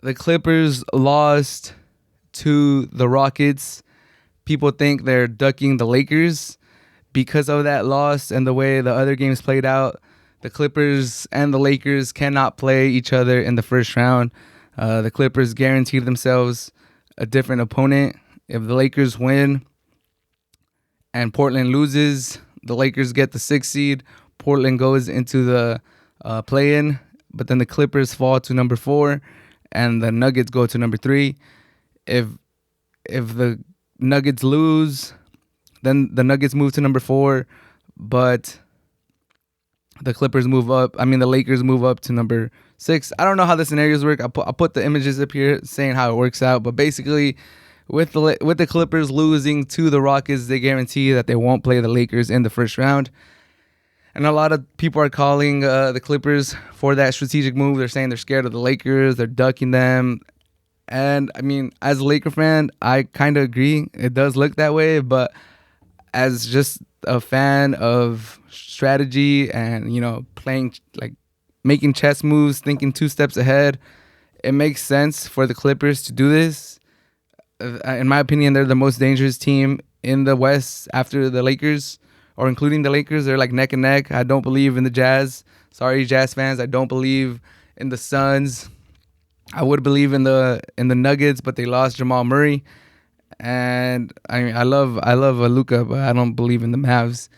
the Clippers lost to the Rockets. People think they're ducking the Lakers because of that loss and the way the other games played out. The Clippers and the Lakers cannot play each other in the first round. The Clippers guaranteed themselves a different opponent. If the Lakers win and Portland loses, the Lakers get the 6th seed. Portland goes into the play-in, but then the Clippers fall to number 4, and the Nuggets go to number 3. If the Nuggets lose, then the Nuggets move to number 4, but the Clippers move up. I mean, the Lakers move up to number 6. I don't know how the scenarios work. I'll put the images up here saying how it works out. But basically, with the Clippers losing to the Rockets, they guarantee that they won't play the Lakers in the first round. And a lot of people are calling the Clippers for that strategic move. They're saying they're scared of the Lakers. They're ducking them. And, I mean, as a Laker fan, I kind of agree. It does look that way. But as just a fan of strategy and, playing, like, making chess moves, thinking 2 steps ahead, it makes sense for the Clippers to do this. In my opinion, they're the most dangerous team in the West after the Lakers, or including the Lakers. They're like neck and neck. I don't believe in the Jazz. Sorry, Jazz fans. I don't believe in the Suns. I would believe in the Nuggets, but they lost Jamal Murray. And I love Luka, but I don't believe in the Mavs.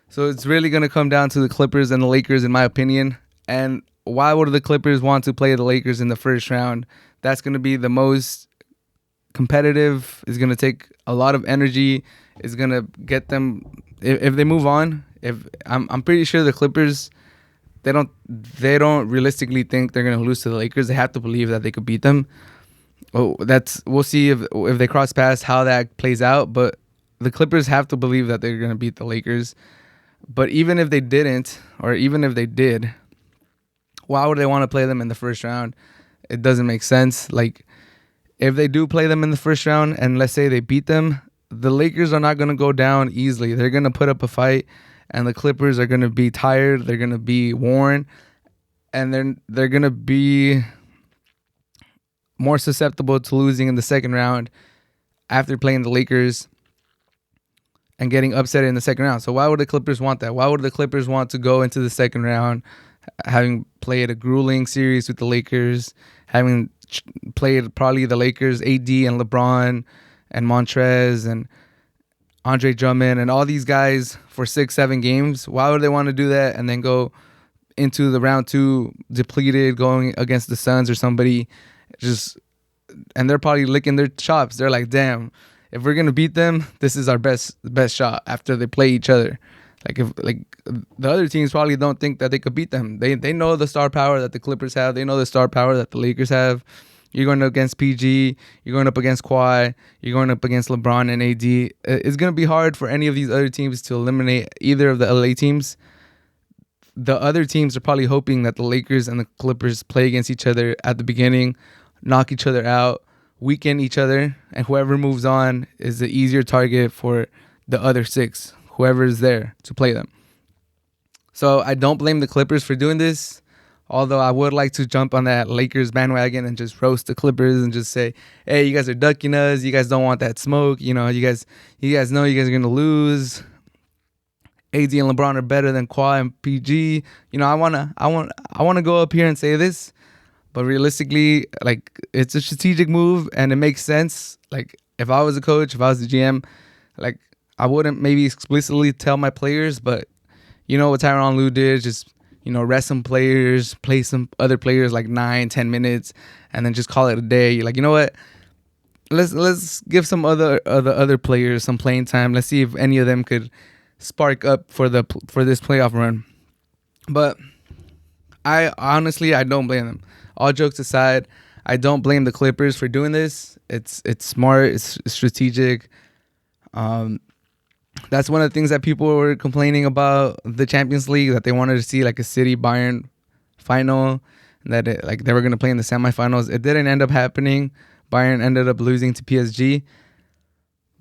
So it's really going to come down to the Clippers and the Lakers, in my opinion. And why would the Clippers want to play the Lakers in the first round? That's going to be the most competitive. It's going to take a lot of energy. It's going to get them, if they move on. If I'm pretty sure the Clippers, they don't realistically think they're going to lose to the Lakers. They have to believe that they could beat them. Oh, we'll see if they cross paths how that plays out. But the Clippers have to believe that they're going to beat the Lakers. But even if they didn't, or even if they did, why would they want to play them in the first round? It doesn't make sense. Like, if they do play them in the first round, and let's say they beat them, the Lakers are not going to go down easily. They're going to put up a fight, and the Clippers are going to be tired. They're going to be worn, and they're going to be more susceptible to losing in the second round after playing the Lakers and getting upset in the second round. So why would the Clippers want that? Why would the Clippers want to go into the second round having played a grueling series with the Lakers, having played probably the Lakers, AD and LeBron and Montrez and Andre Drummond and all these guys for 6-7 games? Why would they want to do that and then go into the round 2 depleted, going against the Suns or somebody, and they're probably licking their chops. They're like, damn, if we're gonna beat them, this is our best shot after they play each other. If the other teams probably don't think that they could beat them. They know the star power that the Clippers have. They know the star power that the Lakers have. You're going up against PG. You're going up against Kawhi. You're going up against LeBron and AD. It's going to be hard for any of these other teams to eliminate either of the LA teams. The other teams are probably hoping that the Lakers and the Clippers play against each other at the beginning, knock each other out, weaken each other, and whoever moves on is the easier target for the other 6, whoever is there to play them. So I don't blame the Clippers for doing this, although I would like to jump on that Lakers bandwagon and just roast the Clippers and just say, hey, you guys are ducking us. You guys don't want that smoke. You know you guys know you guys are going to lose. AD and LeBron are better than Kawhi and PG. I want to go up here and say this, but realistically, it's a strategic move and it makes sense. If I was a coach, if I was the GM, I wouldn't maybe explicitly tell my players, but what Tyronn Lue did, just rest some players, play some other players 9-10 minutes, and then just call it a day. You're like, you know what? Let's give some other players some playing time. Let's see if any of them could spark up for this playoff run. But I honestly don't blame them. All jokes aside, I don't blame the Clippers for doing this. It's smart. It's strategic. That's one of the things that people were complaining about the Champions League, that they wanted to see a City Bayern final, and that they were going to play in the semifinals. It didn't end up happening. Bayern ended up losing to PSG.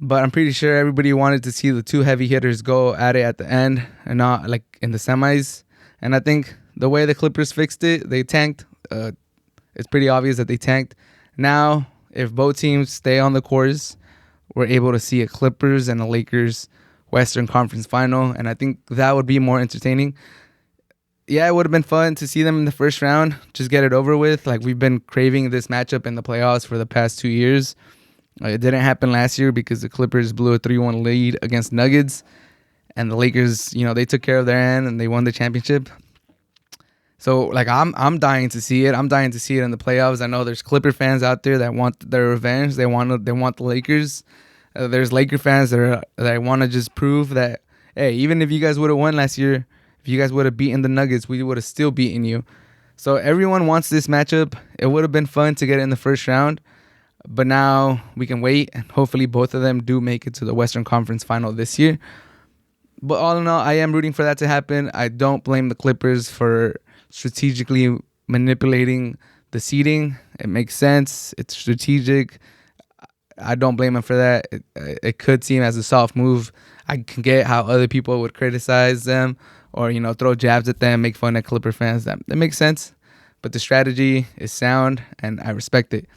But I'm pretty sure everybody wanted to see the 2 heavy hitters go at it at the end and not in the semis. And I think the way the Clippers fixed it, they tanked. it's pretty obvious that they tanked. Now, if both teams stay on the course, we're able to see a Clippers and a Lakers Western Conference final, and I think that would be more entertaining. Yeah, it would have been fun to see them in the first round, just get it over with. Like, we've been craving this matchup in the playoffs for the past 2 years. It didn't happen last year because the Clippers blew a 3-1 lead against Nuggets, and the Lakers, they took care of their end and they won the championship. So, like, I'm dying to see it. I'm dying to see it in the playoffs. I know there's Clipper fans out there that want their revenge. They want the Lakers. There's Laker fans that want to just prove that, hey, even if you guys would have won last year, if you guys would have beaten the Nuggets, we would have still beaten you. So everyone wants this matchup. It would have been fun to get it in the first round, but now we can wait, and hopefully both of them do make it to the Western Conference final this year. But all in all, I am rooting for that to happen. I don't blame the Clippers for strategically manipulating the seeding. It makes sense. It's strategic. I don't blame them for that. It could seem as a soft move. I can get how other people would criticize them or, throw jabs at them, make fun of Clipper fans. That makes sense. But the strategy is sound, and I respect it.